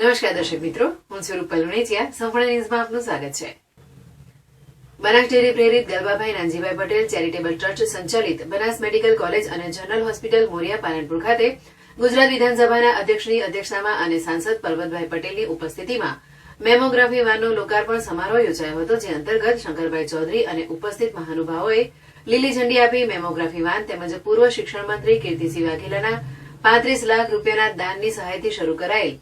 નમસ્કાર દર્શક મિત્રો, હું છું રૂપલ ઉણેચિયા. સંપૂર્ણ ન્યૂઝમાં આપનું સ્વાગત છે. બનાસ ડેરી પ્રેરિત ગલબાભાઈ નાનજીભાઈ પટેલ ચેરિટેબલ ટ્રસ્ટ સંચાલિત બનાસ મેડિકલ કોલેજ અને જનરલ હોસ્પિટલ મોરિયા પાલનપુર ખાતે ગુજરાત વિધાનસભાના અધ્યક્ષની અધ્યક્ષતામાં અને સાંસદ પરબતભાઈ પટેલની ઉપસ્થિતિમાં મેમોગ્રાફી વાનનો લોકાર્પણ સમારોહ યોજાયો હતો, જે અંતર્ગત શંકરભાઈ ચૌધરી અને ઉપસ્થિત મહાનુભાવોએ લીલી ઝંડી આપી મેમોગ્રાફી વાન તેમજ પૂર્વ શિક્ષણ મંત્રી કીર્તિસિંહ વાઘેલાના 35 લાખ રૂપિયાના દાનની સહાયથી શરૂ કરાયેલ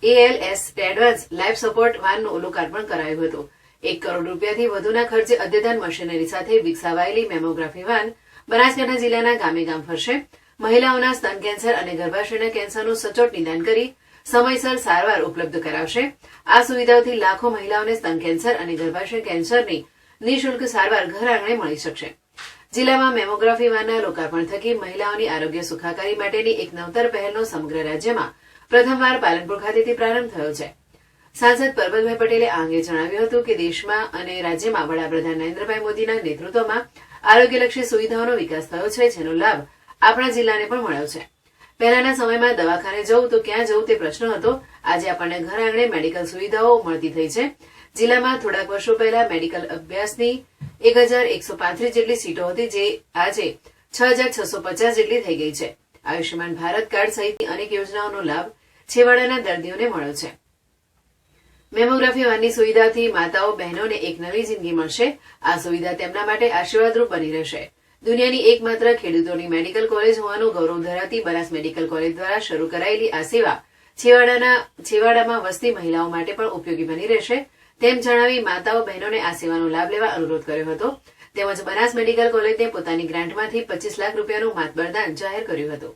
ALS એડવાન્સ લાઈફ સપોર્ટ વાનનું લોકાર્પણ કરાયું હતું. 1 કરોડ રૂપિયાથી વધુના ખર્ચે અદ્યતન મશીનરી સાથે વિકસાવાયેલી મેમોગ્રાફી વાન બનાસકાંઠા જિલ્લાના ગામે ગામ ફરશે. મહિલાઓના સ્તન કેન્સર અને ગર્ભાશયના કેન્સરનું સચોટ નિદાન કરી સમયસર સારવાર ઉપલબ્ધ કરાવશે. આ સુવિધાઓથી લાખો મહિલાઓને સ્તન કેન્સર અને ગર્ભાશય કેન્સરની નિઃશુલ્ક સારવાર ઘર આંગણે મળી શકશે. જિલ્લામાં મેમોગ્રાફી વાનના લોકાર્પણ થકી મહિલાઓની આરોગ્ય સુખાકારી માટેની એક નવતર પહેલનો સમગ્ર રાજ્યમાં પ્રથમવાર પાલનપુર ખાતેથી પ્રારંભ થયો છે. સાંસદ પરબતભાઈ પટેલે આ અંગે જણાવ્યું હતું કે દેશમાં અને રાજ્યમાં વડાપ્રધાન નરેન્દ્રભાઈ મોદીના નેતૃત્વમાં આરોગ્યલક્ષી સુવિધાઓનો વિકાસ થયો છે, જેનો લાભ આપણા જિલ્લાને પણ મળ્યો છે. પહેલાના સમયમાં દવાખાને જવું તો ક્યાં જવું તે પ્રશ્ન હતો. આજે આપણને ઘર આંગણે મેડિકલ સુવિધાઓ મળતી થઈ છે. જિલ્લામાં થોડાક વર્ષો પહેલા મેડિકલ અભ્યાસની 1135 જેટલી સીટો હતી, જે આજે 6650 જેટલી થઈ ગઈ છે. આયુષ્યમાન ભારત કાર્ડ સહિતની અનેક યોજનાઓનો લાભ છેવાડાના દર્દીઓને મળ્યો છે. મેમોગ્રાફી વાનની સુવિધાથી માતાઓ બહેનોને એક નવી જિંદગી મળશે. આ સુવિધા તેમના માટે આશીર્વાદરૂપ બની રહેશે. દુનિયાની એકમાત્ર ખેડૂતોની મેડિકલ કોલેજ હોવાનું ગૌરવ ધરાવતી બનાસ મેડિકલ કોલેજ દ્વારા શરૂ કરાયેલી આ સેવા છેવાડામાં વસતી મહિલાઓ માટે પણ ઉપયોગી બની રહેશે, તેમ જણાવી માતાઓ બહેનોને આ સેવાનો લાભ લેવા અનુરોધ કર્યો હતો. તેમજ બનાસ મેડિકલ કોલેજને પોતાની ગ્રાન્ટમાંથી 25 લાખ રૂપિયાનું માતબરદાન જાહેર કર્યું હતું.